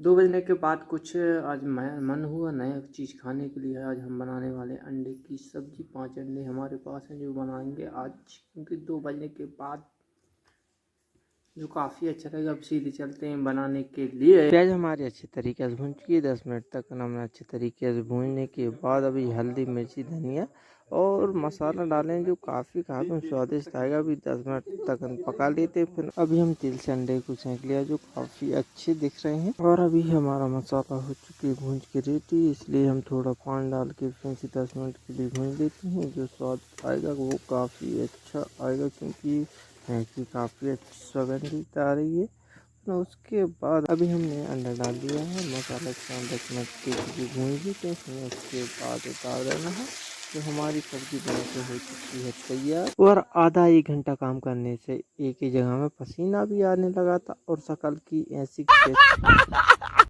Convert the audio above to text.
2 बजने के बाद कुछ आज मन हुआ नया चीज़ खाने के लिए। आज हम बनाने वाले अंडे की सब्ज़ी। 5 अंडे हमारे पास हैं जो बनाएंगे आज, क्योंकि 2 बजने के बाद जो काफ़ी अच्छा रहेगा। अब सीधे चलते हैं बनाने के लिए। प्याज हमारी अच्छे तरीके से भून चुकी है। 10 मिनट तक हमने अच्छे तरीके से भूनने के बाद अभी हल्दी मिर्ची धनिया और मसाला डालें जो काफ़ी स्वादिष्ट आएगा। अभी 10 मिनट तक हम पका लेते हैं। फिर अभी हम तेल से अंडे को सेंक लिया जो काफ़ी अच्छे दिख रहे हैं। और अभी हमारा मसाला हो चुकी है भून के रेडी, इसलिए हम थोड़ा पानी डाल के फिर से 10 मिनट के लिए भून लेते हैं। जो स्वाद आएगा वो काफ़ी अच्छा आएगा, क्योंकि है कि काफ़ी अच्छी सुगंधित आ रही है। तो उसके बाद अभी हमने अंडा डाल दिया है। मसाला के साथ 10 मिनट के लिए भून लेते हैं। फिर उसके बाद उतार देना है। तो हमारी सब्जी बनके हो चुकी है तैयार। और आधा 1 घंटा काम करने से एक ही जगह में पसीना भी आने लगा था और शक्ल की ऐसी